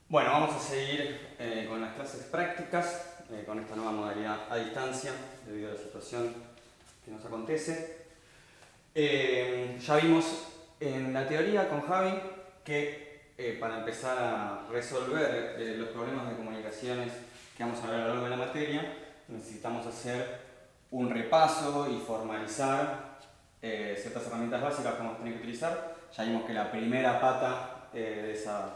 Bueno, vamos a seguir con las clases prácticas, con esta nueva modalidad a distancia, debido a la situación que nos acontece. Ya vimos en la teoría con Javi que para empezar a resolver los problemas de comunicaciones que vamos a ver a lo largo de la materia, necesitamos hacer un repaso y formalizar ciertas herramientas básicas que vamos a tener que utilizar. Ya vimos que la primera pata de esa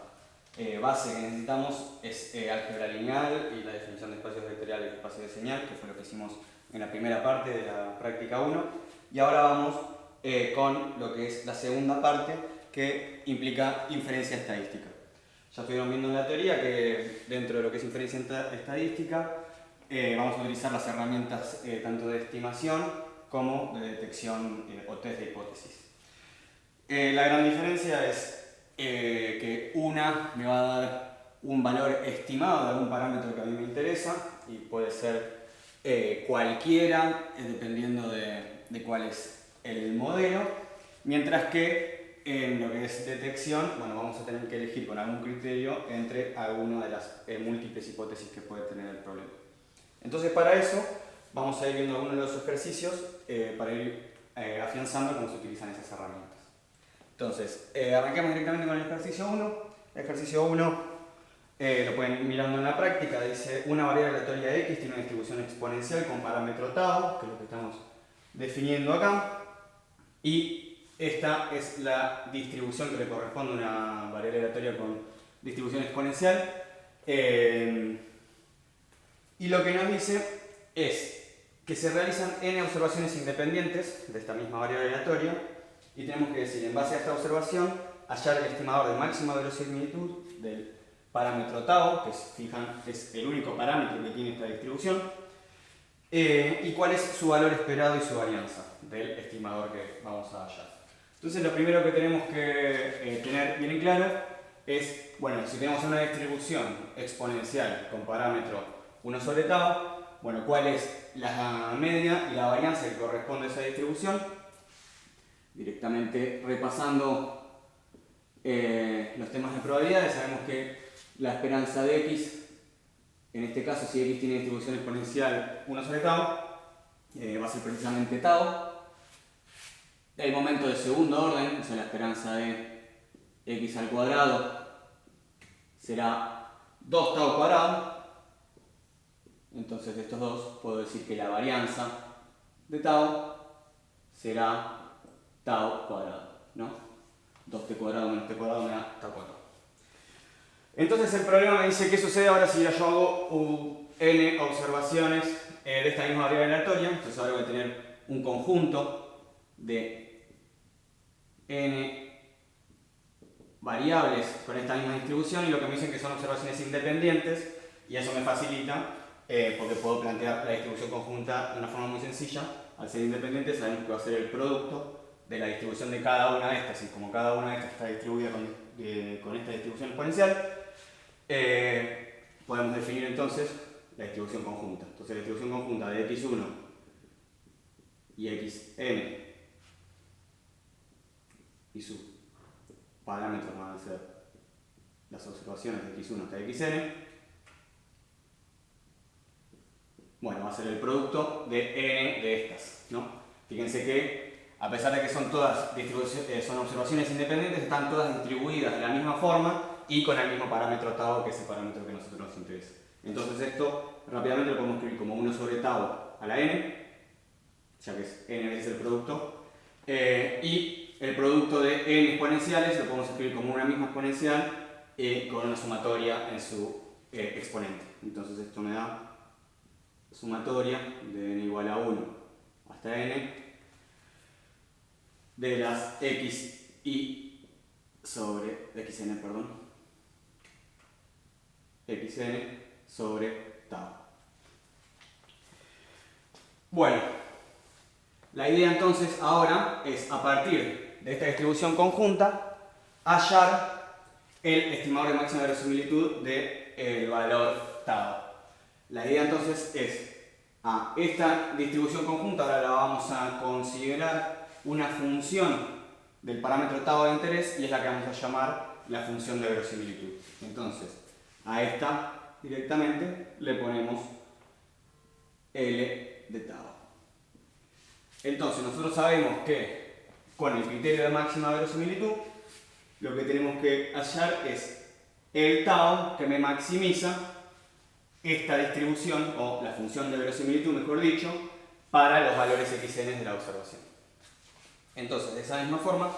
base que necesitamos es álgebra lineal y la definición de espacios vectoriales y espacios de señal, que fue lo que hicimos en la primera parte de la práctica 1. Y ahora vamos con lo que es la segunda parte, que implica inferencia estadística. Ya estuvieron viendo en la teoría que dentro de lo que es inferencia estadística vamos a utilizar las herramientas tanto de estimación como de detección o test de hipótesis. La gran diferencia es que una me va a dar un valor estimado de algún parámetro que a mí me interesa y puede ser cualquiera dependiendo de cuál es el modelo, mientras que en lo que es detección, bueno, vamos a tener que elegir con algún criterio entre alguna de las múltiples hipótesis que puede tener el problema. Entonces, para eso vamos a ir viendo algunos de los ejercicios para ir afianzando cómo se utilizan esas herramientas. Entonces, arranquemos directamente con el ejercicio 1. El ejercicio 1 lo pueden ir mirando en la práctica. Dice, una variable aleatoria x tiene una distribución exponencial con parámetro tau, que es lo que estamos definiendo acá. Y esta es la distribución que le corresponde a una variable aleatoria con distribución exponencial. Y lo que nos dice es que se realizan n observaciones independientes de esta misma variable aleatoria y tenemos que decir, en base a esta observación, hallar el estimador de máxima verosimilitud del parámetro tau, que es el único parámetro que tiene esta distribución, y cuál es su valor esperado y su varianza del estimador que vamos a hallar. Entonces, lo primero que tenemos que tener bien en claro es, bueno, si tenemos una distribución exponencial con parámetro 1 sobre tau, bueno, cuál es la media y la varianza que corresponde a esa distribución. Directamente repasando los temas de probabilidades, sabemos que la esperanza de x, en este caso si x tiene distribución exponencial 1 sobre tau, va a ser precisamente tau. El momento de segundo orden, o sea, la esperanza de x al cuadrado, será 2 tau cuadrado. Entonces de estos dos puedo decir que la varianza de tau será tau cuadrado, ¿no? 2t cuadrado menos t cuadrado me da tau cuadrado. Entonces el problema me dice qué sucede ahora si yo hago n observaciones de esta misma variable aleatoria. Entonces ahora voy a tener un conjunto de n variables con esta misma distribución y lo que me dicen que son observaciones independientes y eso me facilita porque puedo plantear la distribución conjunta de una forma muy sencilla. Al ser independiente sabemos que va a ser el producto de la distribución de cada una de estas, y como cada una de estas está distribuida con esta distribución exponencial, podemos definir entonces la distribución conjunta. Entonces la distribución conjunta de x1 y xn y sus parámetros van a ser las observaciones de x1 hasta xn, bueno, va a ser el producto de n de estas, ¿no? Fíjense que a pesar de que son todas son observaciones independientes, están todas distribuidas de la misma forma y con el mismo parámetro tau, que es el parámetro que a nosotros nos interesa. Entonces esto rápidamente lo podemos escribir como 1 sobre tau a la n, ya que es n veces el producto, y el producto de n exponenciales lo podemos escribir como una misma exponencial con una sumatoria en su exponente. Entonces esto me da sumatoria de n igual a 1 hasta n de las xn sobre tau. Bueno, la idea entonces ahora es, a partir de esta distribución conjunta, hallar el estimador de máxima verosimilitud del valor tau. La idea entonces es, esta distribución conjunta ahora la vamos a considerar una función del parámetro tau de interés y es la que vamos a llamar la función de verosimilitud. Entonces, A esta directamente le ponemos L de tau. Entonces nosotros sabemos que con el criterio de máxima verosimilitud lo que tenemos que hallar es el tau que me maximiza esta distribución, o la función de verosimilitud, mejor dicho, para los valores xn de la observación. Entonces, de esa misma forma,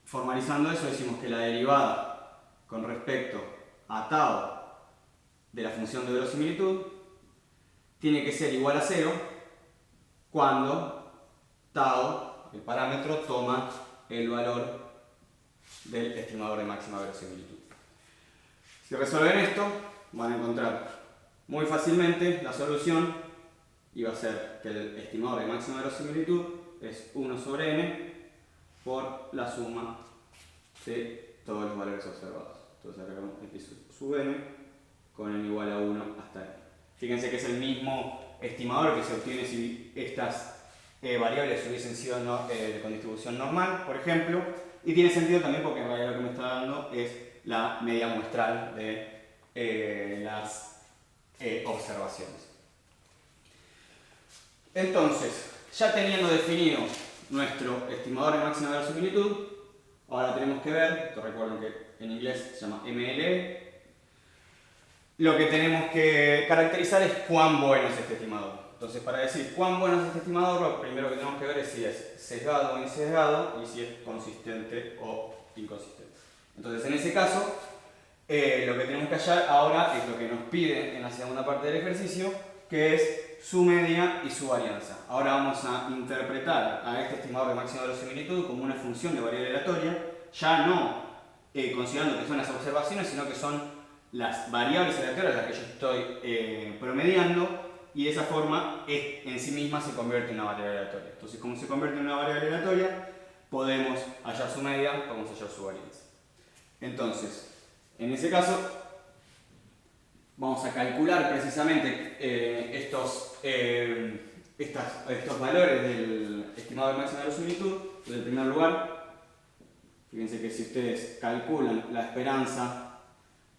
formalizando eso, decimos que la derivada con respecto a tau de la función de verosimilitud tiene que ser igual a 0 cuando tau, el parámetro, toma el valor del estimador de máxima verosimilitud. Si resuelven esto, van a encontrar muy fácilmente la solución, y va a ser que el estimador de máxima verosimilitud es 1 sobre n por la suma de todos los valores observados. Entonces acá vemos x sub n con n igual a 1 hasta n. Fíjense que es el mismo estimador que se obtiene si estas variables hubiesen sido con distribución normal, por ejemplo, y tiene sentido también porque en realidad lo que me está dando es la media muestral de las observaciones. Entonces, ya teniendo definido nuestro estimador de máxima verosimilitud, ahora tenemos que ver, recuerden que en inglés se llama MLE, lo que tenemos que caracterizar es cuán bueno es este estimador. Entonces, para decir cuán bueno es este estimador, lo primero que tenemos que ver es si es sesgado o insesgado y si es consistente o inconsistente. Entonces, en ese caso, lo que tenemos que hallar ahora es lo que nos pide en la segunda parte del ejercicio, que es su media y su varianza. Ahora vamos a interpretar a este estimador de máxima verosimilitud como una función de variable aleatoria, ya no considerando que son las observaciones, sino que son las variables aleatorias las que yo estoy promediando, y de esa forma en sí misma se convierte en una variable aleatoria. Entonces, como se convierte en una variable aleatoria, podemos hallar su media, podemos hallar su varianza. Entonces, en ese caso, vamos a calcular precisamente estos valores del estimador de máxima verosimilitud. En el primer lugar, fíjense que si ustedes calculan la esperanza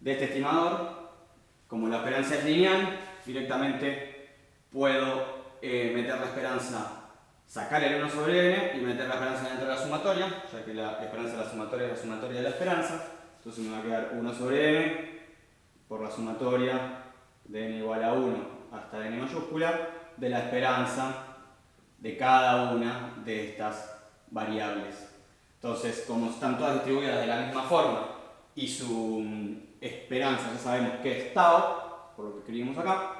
de este estimador, como la esperanza es lineal, directamente puedo meter la esperanza, sacar el 1 sobre n y meter la esperanza dentro de la sumatoria, ya que la esperanza de la sumatoria es la sumatoria de la esperanza. Entonces me va a quedar 1 sobre n por la sumatoria de n igual a 1 hasta n mayúscula de la esperanza de cada una de estas variables. Entonces, como están todas distribuidas de la misma forma y su esperanza ya sabemos que es tau, por lo que escribimos acá,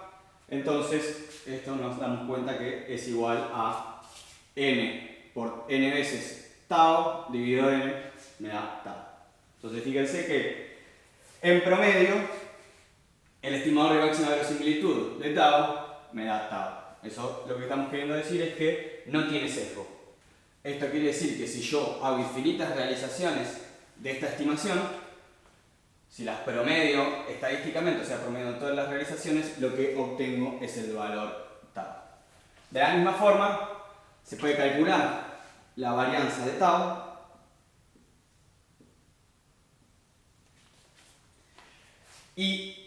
entonces esto nos damos cuenta que es igual a n por n veces tau dividido n me da tau. Entonces fíjense que en promedio el estimador de máxima verosimilitud de tau me da tau. Eso lo que estamos queriendo decir es que no tiene sesgo. Esto quiere decir que si yo hago infinitas realizaciones de esta estimación, si las promedio estadísticamente, o sea, promedio todas las realizaciones, lo que obtengo es el valor tau. De la misma forma, se puede calcular la varianza de tau y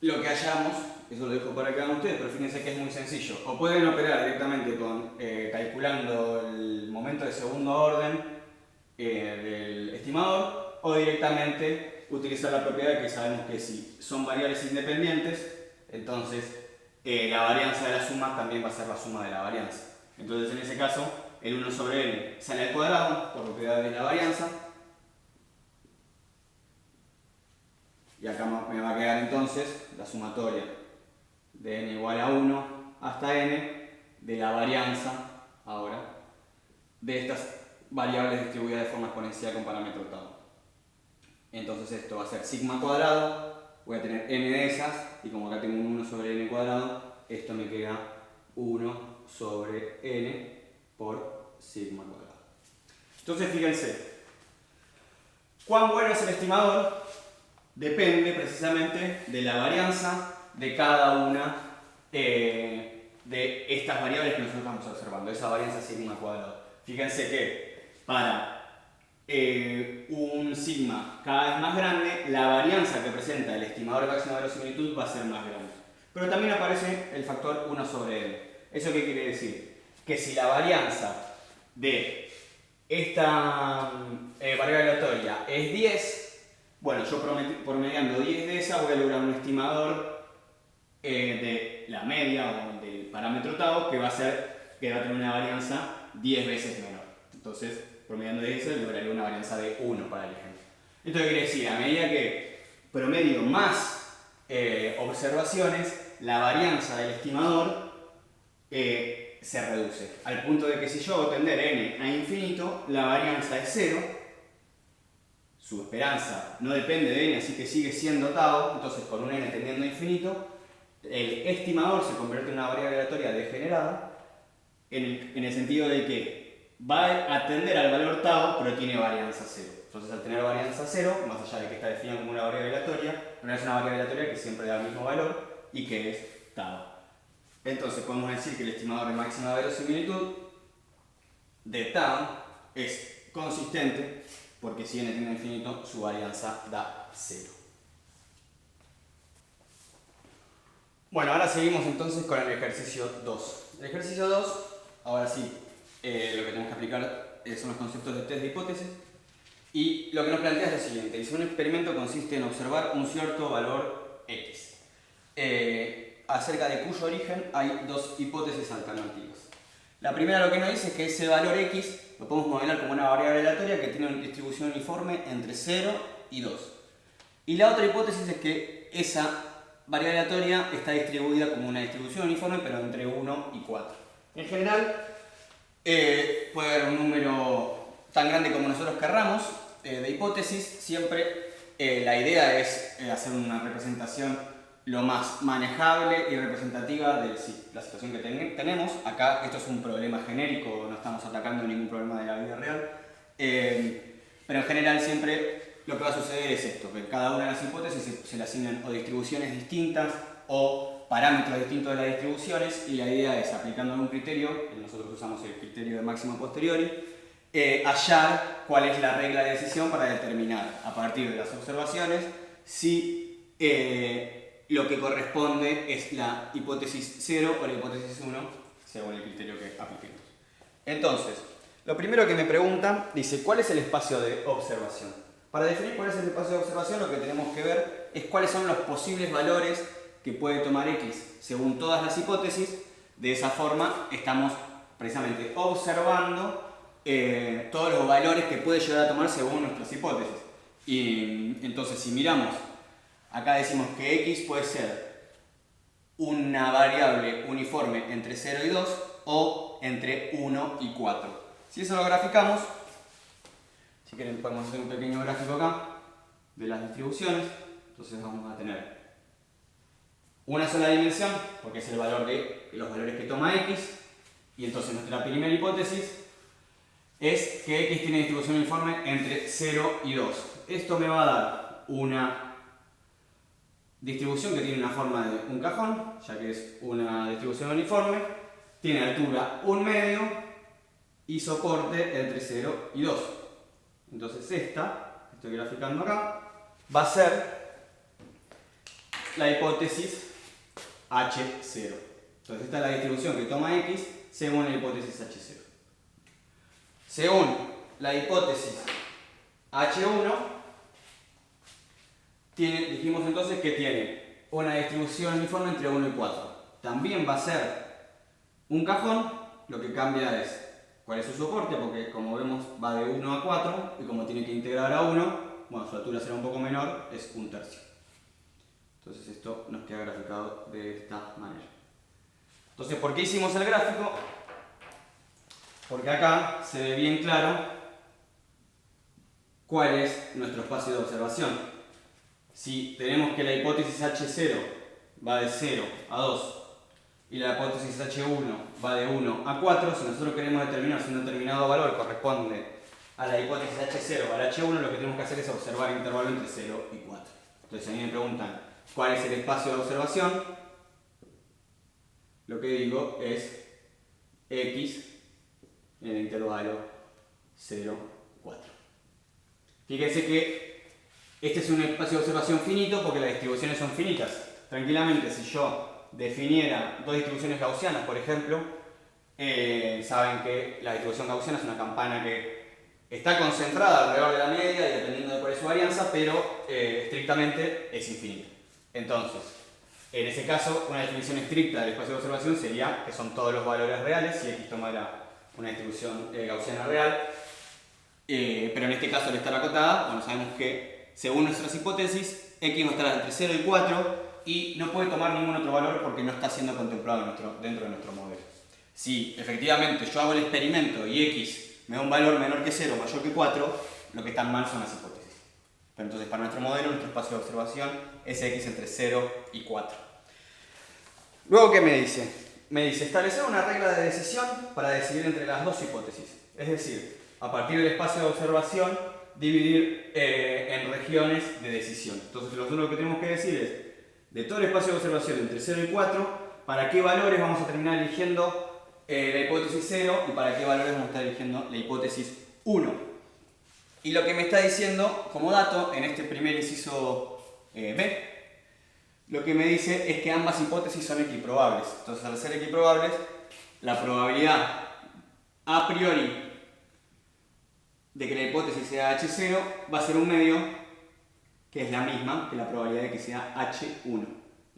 lo que hallamos, eso lo dejo para que hagan ustedes, pero fíjense que es muy sencillo. O pueden operar directamente calculando el momento de segundo orden del estimador, o directamente utilizar la propiedad que sabemos que si son variables independientes, entonces la varianza de la suma también va a ser la suma de la varianza. Entonces en ese caso el 1 sobre n sale al cuadrado por propiedad de la varianza, y acá me va a quedar entonces la sumatoria de n igual a 1 hasta n de la varianza ahora de estas variables distribuidas de forma exponencial con parámetro tau. Entonces esto va a ser sigma cuadrado, voy a tener n de esas, y como acá tengo un 1 sobre n cuadrado, esto me queda 1 sobre n por sigma cuadrado. Entonces fíjense, ¿cuán bueno es el estimador? Depende precisamente de la varianza de cada una de estas variables que nosotros estamos observando, esa varianza sigma cuadrado. Fíjense que para un sigma cada vez más grande, la varianza que presenta el estimador de máxima verosimilitud va a ser más grande. Pero también aparece el factor 1 sobre n. ¿Eso qué quiere decir? Que si la varianza de esta variable aleatoria es 10, bueno, yo promediando 10 de esa voy a lograr un estimador de la media o del parámetro tau que va a tener una varianza 10 veces menor. Entonces, promediando 10 lograría una varianza de 1 para el ejemplo. Esto quiere decir, a medida que promedio más observaciones, la varianza del estimador se reduce. Al punto de que si yo hago tender n a infinito, la varianza es 0. Su esperanza no depende de n, así que sigue siendo tau. Entonces, con un n tendiendo a infinito, el estimador se convierte en una variable aleatoria degenerada en el sentido de que va a tender al valor tau, pero tiene varianza 0. Entonces, al tener varianza 0, más allá de que está definida como una variable aleatoria, no es una variable aleatoria que siempre da el mismo valor y que es tau. Entonces, podemos decir que el estimador de máxima verosimilitud de tau es consistente porque si n tiende a infinito, su varianza da 0. Bueno, ahora seguimos entonces con el ejercicio 2. El ejercicio 2, ahora sí, lo que tenemos que aplicar son los conceptos de test de hipótesis. Y lo que nos plantea es lo siguiente. Dice, un experimento consiste en observar un cierto valor X, acerca de cuyo origen hay dos hipótesis alternativas. La primera lo que nos dice es que ese valor X lo podemos modelar como una variable aleatoria que tiene una distribución uniforme entre 0 y 2. Y la otra hipótesis es que esa variable aleatoria está distribuida como una distribución uniforme, pero entre 1 y 4. En general, puede haber un número tan grande como nosotros querramos de hipótesis. Siempre la idea es hacer una representación lo más manejable y representativa de la situación que tenemos. Acá esto es un problema genérico, no estamos atacando ningún problema de la vida real. Pero en general siempre lo que va a suceder es esto, que cada una de las hipótesis se le asignan o distribuciones distintas o parámetros distintos de las distribuciones, y la idea es, aplicando algún criterio, nosotros usamos el criterio de máximo posteriori, hallar cuál es la regla de decisión para determinar a partir de las observaciones si lo que corresponde es la hipótesis 0 o la hipótesis 1 según el criterio que apliquemos. Entonces, lo primero que me pregunta, dice, ¿cuál es el espacio de observación? Para definir cuál es el espacio de observación, lo que tenemos que ver es cuáles son los posibles valores que puede tomar X según todas las hipótesis. De esa forma estamos precisamente observando todos los valores que puede llegar a tomar según nuestras hipótesis. Y entonces, si miramos, acá decimos que X puede ser una variable uniforme entre 0 y 2 o entre 1 y 4. Si eso lo graficamos, si quieren podemos hacer un pequeño gráfico acá de las distribuciones. Entonces vamos a tener una sola dimensión, porque es el valor de los valores que toma X, y entonces nuestra primera hipótesis es que X tiene distribución uniforme entre 0 y 2. Esto me va a dar una distribución que tiene una forma de un cajón, ya que es una distribución uniforme, tiene altura 1 medio y soporte entre 0 y 2. Entonces esta, que estoy graficando acá, va a ser la hipótesis H0. Entonces esta es la distribución que toma X según la hipótesis H0. Según la hipótesis H1, dijimos entonces que tiene una distribución uniforme entre 1 y 4. También va a ser un cajón, lo que cambia es cuál es su soporte, porque como vemos va de 1 a 4, y como tiene que integrar a 1, bueno, su altura será un poco menor, es 1/3. Entonces esto nos queda graficado de esta manera. Entonces, ¿por qué hicimos el gráfico? Porque acá se ve bien claro cuál es nuestro espacio de observación. Si tenemos que la hipótesis H0 va de 0 a 2 y la hipótesis H1 va de 1 a 4, si nosotros queremos determinar si un determinado valor corresponde a la hipótesis H0 o a la H1, lo que tenemos que hacer es observar el intervalo entre 0 y 4. Entonces a mí me preguntan cuál es el espacio de observación. Lo que digo es X en el intervalo 0, 4. Fíjense que este es un espacio de observación finito porque las distribuciones son finitas. Tranquilamente, si yo definiera dos distribuciones gaussianas, por ejemplo, saben que la distribución gaussiana es una campana que está concentrada alrededor de la media y dependiendo de cuál es su varianza, pero estrictamente es infinita. Entonces, en ese caso, una definición estricta del espacio de observación sería que son todos los valores reales si x tomara una distribución gaussiana real. Pero en este caso, al estar acotada, bueno, sabemos que según nuestras hipótesis, x va a estar entre 0 y 4 y no puede tomar ningún otro valor porque no está siendo contemplado dentro de nuestro modelo. Si efectivamente yo hago el experimento y x me da un valor menor que 0 o mayor que 4, lo que están mal son las hipótesis. Pero entonces para nuestro modelo, nuestro espacio de observación es x entre 0 y 4. Luego, ¿qué me dice? Me dice establecer una regla de decisión para decidir entre las dos hipótesis. Es decir, a partir del espacio de observación, dividir en regiones de decisión. Entonces, lo que tenemos que decir es, de todo el espacio de observación entre 0 y 4, para qué valores vamos a terminar eligiendo la hipótesis 0 y para qué valores vamos a estar eligiendo la hipótesis 1. Y lo que me está diciendo como dato en este primer inciso B, lo que me dice es que ambas hipótesis son equiprobables. Entonces, al ser equiprobables, la probabilidad a priori de que la hipótesis sea H0 va a ser un medio que es la misma que la probabilidad de que sea H1.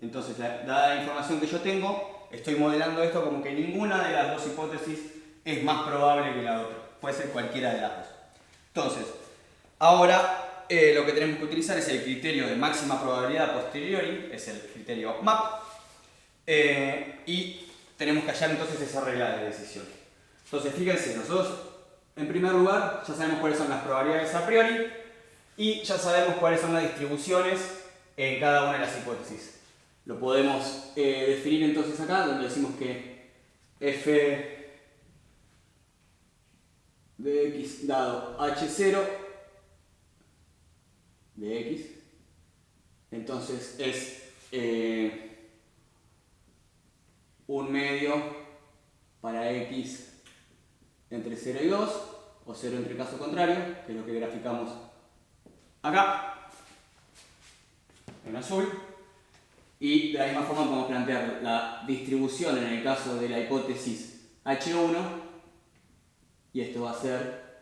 Entonces, dada la información que yo tengo, estoy modelando esto como que ninguna de las dos hipótesis es más probable que la otra. Puede ser cualquiera de las dos. Entonces, ahora lo que tenemos que utilizar es el criterio de máxima probabilidad a posteriori, es el criterio MAP, y tenemos que hallar entonces esa regla de decisión. Entonces, fíjense, nosotros en primer lugar ya sabemos cuáles son las probabilidades a priori y ya sabemos cuáles son las distribuciones en cada una de las hipótesis. Lo podemos definir entonces acá, donde decimos que f de x dado h0 de x, entonces es un medio para x entre 0 y 2, o 0 entre caso contrario, que es lo que graficamos acá, en azul. Y de la misma forma podemos plantear la distribución en el caso de la hipótesis H1, y esto va a ser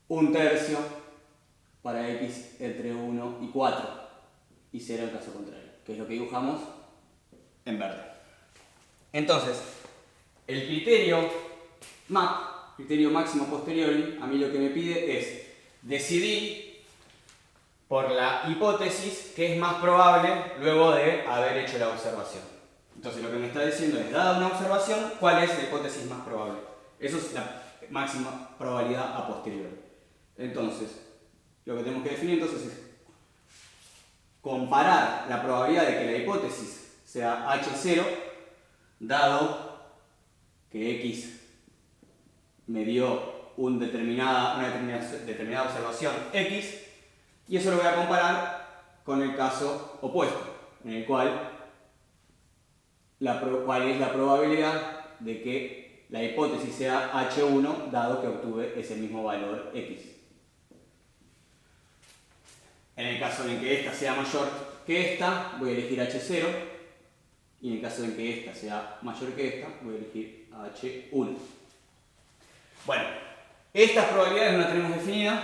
un tercio para x entre 1 y 4, y 0 en caso contrario, que es lo que dibujamos en verde. Entonces, el criterio MAP, criterio máximo posteriori, a mí lo que me pide es decidir por la hipótesis que es más probable luego de haber hecho la observación. Entonces, lo que me está diciendo es, dada una observación, ¿cuál es la hipótesis más probable? Eso es la máxima probabilidad a posteriori. Entonces, lo que tenemos que definir entonces es comparar la probabilidad de que la hipótesis sea H0, dado que X me dio una determinada observación X, y eso lo voy a comparar con el caso opuesto, en el cual cuál es la probabilidad de que la hipótesis sea H1, dado que obtuve ese mismo valor X. En el caso en que esta sea mayor que esta, voy a elegir H0, y en el caso en que esta sea mayor que esta, voy a elegir H1. Bueno, estas probabilidades no las tenemos definidas,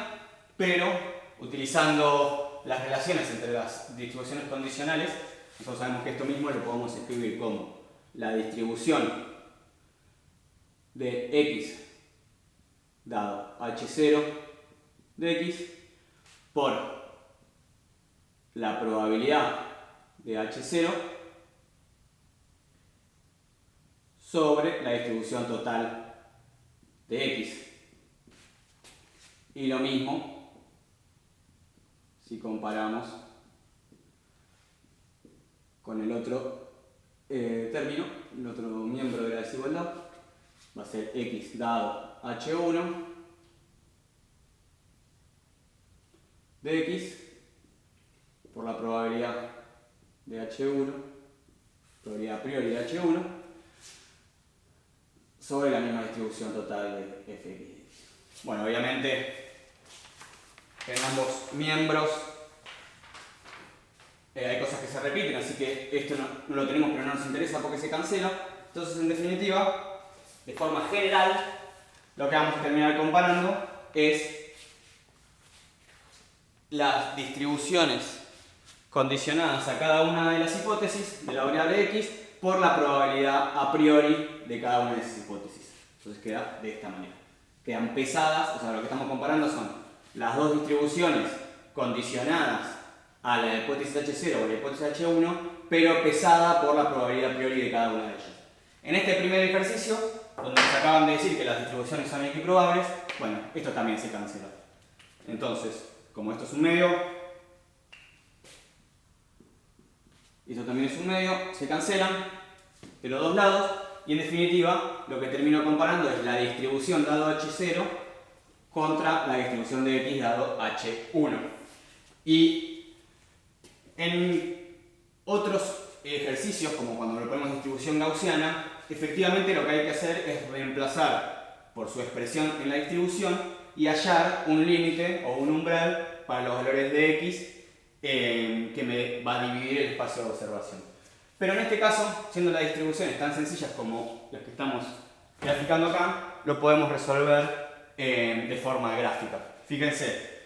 pero utilizando las relaciones entre las distribuciones condicionales, nosotros sabemos que esto mismo lo podemos escribir como la distribución de x dado h0 de x por la probabilidad de h0 sobre la distribución total de x. Y lo mismo si comparamos con el otro término, el otro miembro de la desigualdad, va a ser x dado h1 de x por la probabilidad de h1, probabilidad a priori de h1, sobre la misma distribución total de fx. Bueno, obviamente en ambos miembros hay cosas que se repiten, así que esto no lo tenemos, pero no nos interesa porque se cancela. Entonces, en definitiva, de forma general, lo que vamos a terminar comparando es las distribuciones condicionadas a cada una de las hipótesis de la variable x por la probabilidad a priori de cada una de esas hipótesis. Entonces queda de esta manera. Quedan pesadas, o sea, lo que estamos comparando son las dos distribuciones condicionadas a la hipótesis H0 o la hipótesis H1, pero pesada por la probabilidad a priori de cada una de ellas. En este primer ejercicio, donde nos acaban de decir que las distribuciones son equiprobables, bueno, esto también se cancela. Entonces, como esto es un medio, y esto también es un medio, se cancelan de los dos lados, y en definitiva, lo que termino comparando es la distribución dado H0 contra la distribución de x dado H1. Y en otros ejercicios, como cuando proponemos distribución gaussiana, efectivamente lo que hay que hacer es reemplazar por su expresión en la distribución y hallar un límite o un umbral para los valores de x que me va a dividir el espacio de observación. Pero en este caso, siendo las distribuciones tan sencillas como las que estamos graficando acá, lo podemos resolver de forma gráfica. Fíjense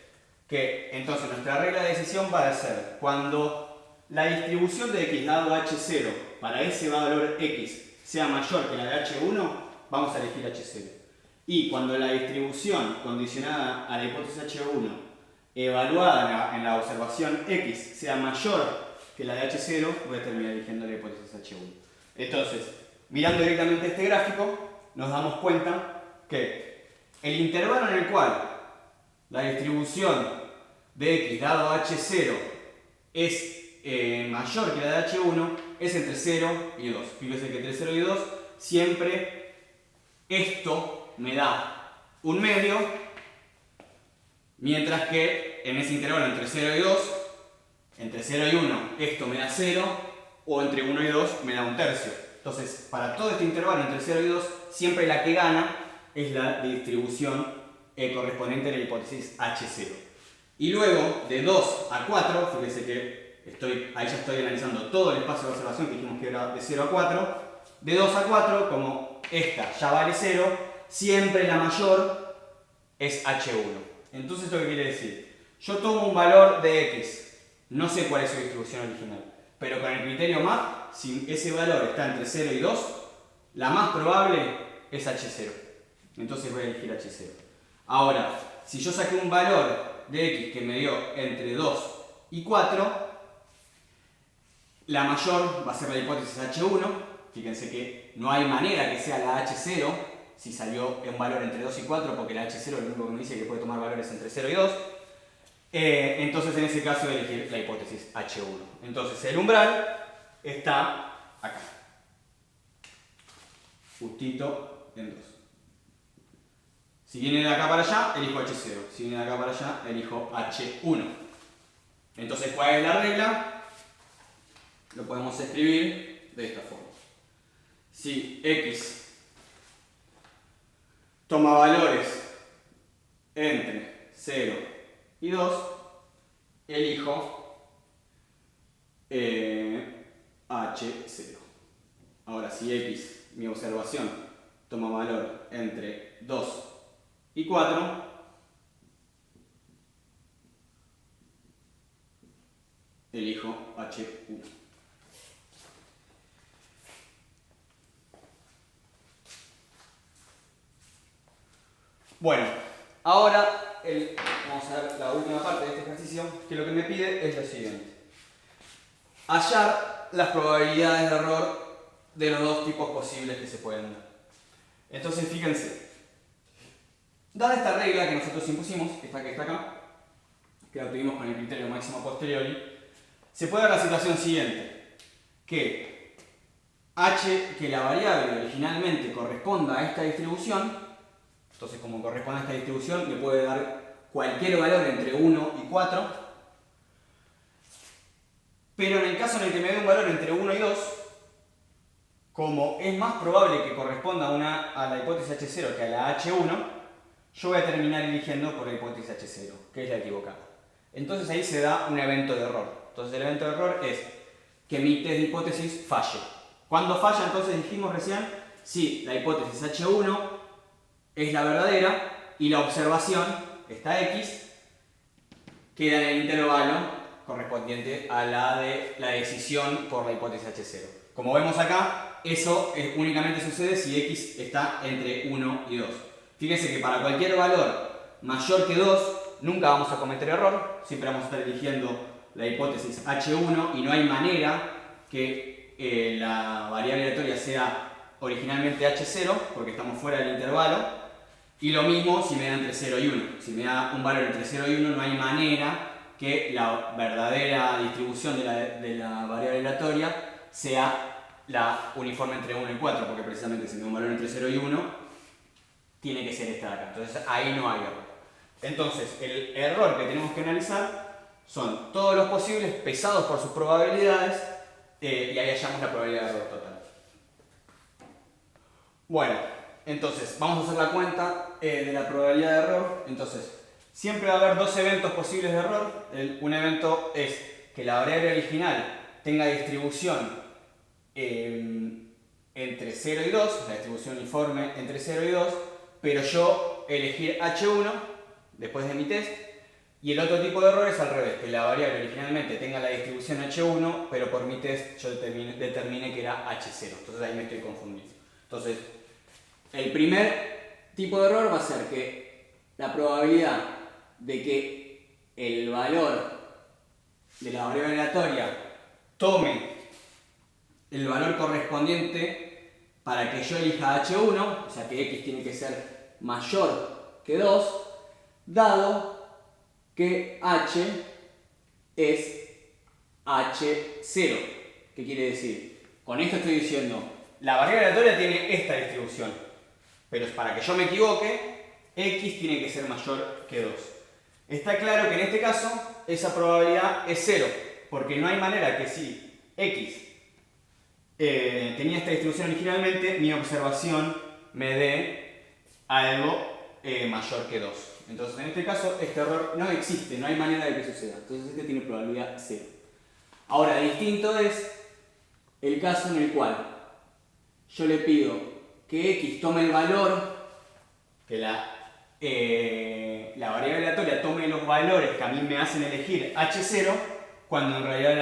que entonces nuestra regla de decisión va a ser cuando la distribución de x dado h0 para ese valor x sea mayor que la de h1, vamos a elegir h0. Y cuando la distribución condicionada a la hipótesis h1 evaluada en la observación x sea mayor que la de h0, voy a terminar eligiendo la hipótesis h1. Entonces, mirando directamente este gráfico, nos damos cuenta que el intervalo en el cual la distribución de x dado h0 es mayor que la de h1 es entre 0 y 2. Fíjense que entre 0 y 2 siempre esto me da un medio, mientras que en ese intervalo entre 0 y 2, entre 0 y 1 esto me da 0, o entre 1 y 2 me da un tercio. Entonces, para todo este intervalo entre 0 y 2, siempre la que gana es la distribución correspondiente a la hipótesis h0. Y luego, de 2 a 4, fíjense que ahí ya estoy analizando todo el espacio de observación que dijimos que era de 0 a 4. De 2 a 4, como esta ya vale 0, siempre la mayor es h1. Entonces, ¿esto qué quiere decir? Yo tomo un valor de x, no sé cuál es su distribución original, pero con el criterio MAP, si ese valor está entre 0 y 2, la más probable es h0. Entonces voy a elegir h0. Ahora, si yo saqué un valor de x que me dio entre 2 y 4, la mayor va a ser la hipótesis h1. Fíjense que no hay manera que sea la h0 si salió un valor entre 2 y 4, porque la h0 lo único que me dice es que puede tomar valores entre 0 y 2. Entonces en ese caso voy a elegir la hipótesis h1. Entonces el umbral está acá, justito en 2. Si viene de acá para allá, elijo h0. Si viene de acá para allá, elijo h1. Entonces, ¿cuál es la regla? Lo podemos escribir de esta forma. Si x toma valores entre 0 y 2, elijo h0. Ahora, si x, mi observación, toma valor entre 2 y 4, elijo h1. Bueno, ahora vamos a ver la última parte de este ejercicio, que lo que me pide es lo siguiente. Hallar las probabilidades de error de los dos tipos posibles que se pueden dar. Entonces, fíjense. Dada esta regla que nosotros impusimos, esta que está acá, que la obtuvimos con el criterio máximo a posteriori, se puede dar la situación siguiente, que la variable originalmente corresponda a esta distribución. Entonces, como corresponde a esta distribución, me puede dar cualquier valor entre 1 y 4. Pero en el caso en el que me dé un valor entre 1 y 2, como es más probable que corresponda a la hipótesis h0 que a la h1, yo voy a terminar eligiendo por la hipótesis H0, que es la equivocada. Entonces ahí se da un evento de error. Entonces el evento de error es que mi test de hipótesis falle. ¿Cuándo falla? Entonces dijimos recién, si la hipótesis H1 es la verdadera y la observación, esta X, queda en el intervalo correspondiente a la de la decisión por la hipótesis H0. Como vemos acá, eso únicamente sucede si X está entre 1 y 2. Fíjense que para cualquier valor mayor que 2, nunca vamos a cometer error, siempre vamos a estar eligiendo la hipótesis H1 y no hay manera que la variable aleatoria sea originalmente H0 porque estamos fuera del intervalo. Y lo mismo si me da entre 0 y 1. Si me da un valor entre 0 y 1 no hay manera que la verdadera distribución de la variable aleatoria sea la uniforme entre 1 y 4 porque precisamente si me da un valor entre 0 y 1 tiene que ser esta de acá. Entonces ahí no hay error. Entonces el error que tenemos que analizar son todos los posibles pesados por sus probabilidades y ahí hallamos la probabilidad de error total. Bueno, entonces vamos a hacer la cuenta de la probabilidad de error. Entonces siempre va a haber dos eventos posibles de error. Un evento es que la variable original tenga distribución entre 0 y 2, la distribución uniforme entre 0 y 2, pero yo elegir H1 después de mi test. Y el otro tipo de error es al revés, que la variable originalmente tenga la distribución H1, pero por mi test yo determiné que era H0. Entonces ahí me estoy confundiendo. Entonces, el primer tipo de error va a ser que la probabilidad de que el valor de la variable aleatoria tome el valor correspondiente para que yo elija H1, o sea que X tiene que ser mayor que 2, dado que H es H0. ¿Qué quiere decir? Con esto estoy diciendo, la variable aleatoria tiene esta distribución, pero para que yo me equivoque, X tiene que ser mayor que 2. Está claro que en este caso, esa probabilidad es 0, porque no hay manera que si X tenía esta distribución originalmente, mi observación me dé algo mayor que 2. Entonces, en este caso, este error no existe, no hay manera de que suceda. Entonces, este tiene probabilidad 0. Ahora, distinto es el caso en el cual yo le pido que X tome el valor, que la variable aleatoria tome los valores que a mí me hacen elegir H0, cuando en realidad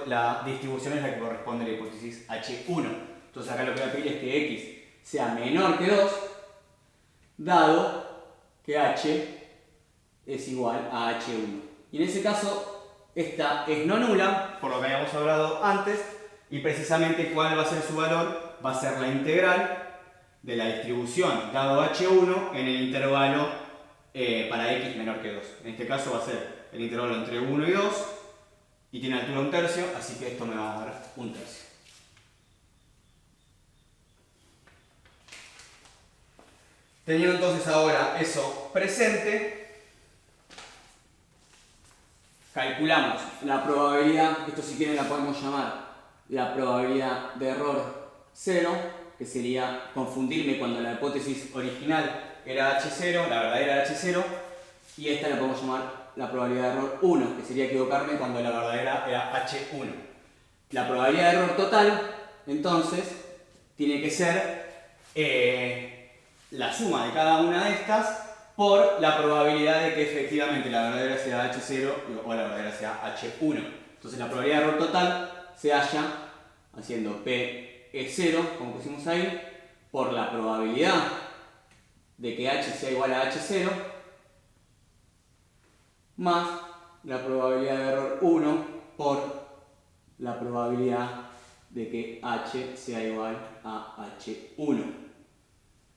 la distribución es la que corresponde a la hipótesis H1. Entonces, acá lo que voy a pedir es que X sea menor que 2, dado que H es igual a H1. Y en ese caso, esta es no nula, por lo que habíamos hablado antes, y precisamente ¿cuál va a ser su valor? Va a ser la integral de la distribución dado H1 en el intervalo para X menor que 2. En este caso va a ser el intervalo entre 1 y 2, y tiene altura 1/3, así que esto me va a dar 1/3. Teniendo entonces ahora eso presente, calculamos la probabilidad, esto si quieren la podemos llamar la probabilidad de error 0, que sería confundirme cuando la hipótesis original era H0, la verdadera era H0, y esta la podemos llamar la probabilidad de error 1, que sería equivocarme cuando la verdadera era H1. La probabilidad de error total, entonces, tiene que ser la suma de cada una de estas por la probabilidad de que efectivamente la verdadera sea H0 o la verdadera sea H1. Entonces la probabilidad de error total se halla haciendo P0, como pusimos ahí, por la probabilidad de que H sea igual a H0 más la probabilidad de error 1 por la probabilidad de que H sea igual a H1.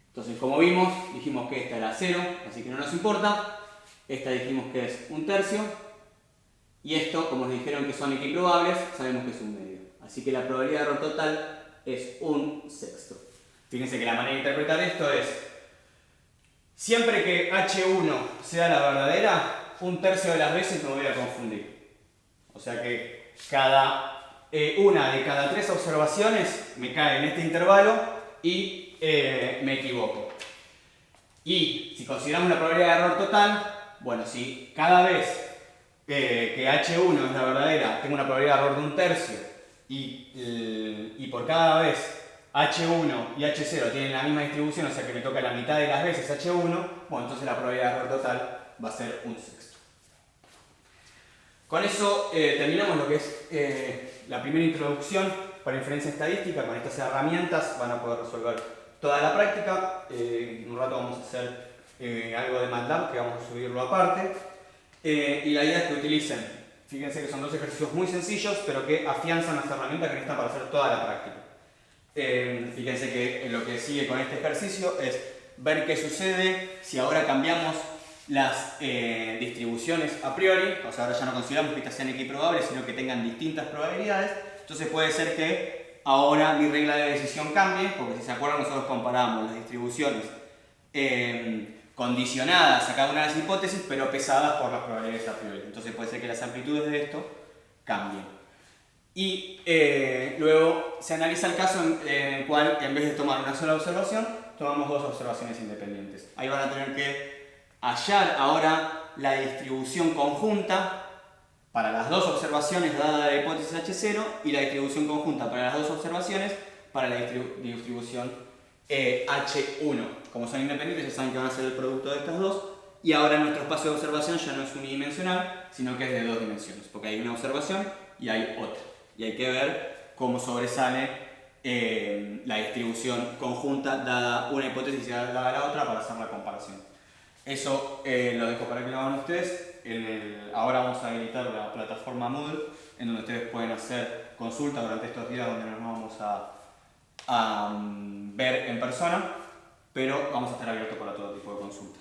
Entonces, como vimos, dijimos que esta era 0, así que no nos importa. Esta dijimos que es 1/3. Y esto, como nos dijeron que son equiprobables, sabemos que es 1/2. Así que la probabilidad de error total es 1/6. Fíjense que la manera de interpretar esto es, siempre que H1 sea la verdadera, 1/3 de las veces me voy a confundir. O sea que una de cada 3 observaciones me cae en este intervalo y me equivoco. Y si consideramos la probabilidad de error total, bueno, si cada vez que H1 es la verdadera, tengo una probabilidad de error de 1/3 y por cada vez H1 y H0 tienen la misma distribución, o sea que me toca la mitad de las veces H1, bueno, entonces la probabilidad de error total va a ser 1/6. Con eso terminamos lo que es la primera introducción para inferencia estadística. Con estas herramientas van a poder resolver toda la práctica. En un rato vamos a hacer algo de MATLAB, que vamos a subirlo aparte. Y la idea es que utilicen, fíjense que son dos ejercicios muy sencillos, pero que afianzan las herramientas que necesitan para hacer toda la práctica. Fíjense que lo que sigue con este ejercicio es ver qué sucede si ahora cambiamos las distribuciones a priori, o sea, ahora ya no consideramos que estas sean equiprobables, sino que tengan distintas probabilidades. Entonces puede ser que ahora mi regla de decisión cambie, porque si se acuerdan nosotros comparábamos las distribuciones condicionadas a cada una de las hipótesis, pero pesadas por las probabilidades a priori. Entonces puede ser que las amplitudes de esto cambien. Y luego se analiza el caso en el cual, en vez de tomar una sola observación, tomamos dos observaciones independientes. Ahí van a tener que hallar ahora la distribución conjunta para las dos observaciones dada la hipótesis H0 y la distribución conjunta para las dos observaciones para la distribución H1. Como son independientes, ya saben que van a ser el producto de estas dos. Y ahora nuestro espacio de observación ya no es unidimensional, sino que es de dos dimensiones, porque hay una observación y hay otra. Y hay que ver cómo sobresale la distribución conjunta dada una hipótesis y dada la otra para hacer la comparación. Eso lo dejo para que lo hagan ustedes. Ahora vamos a habilitar la plataforma Moodle, en donde ustedes pueden hacer consulta durante estos días donde nos vamos a ver en persona, pero vamos a estar abiertos para todo tipo de consulta.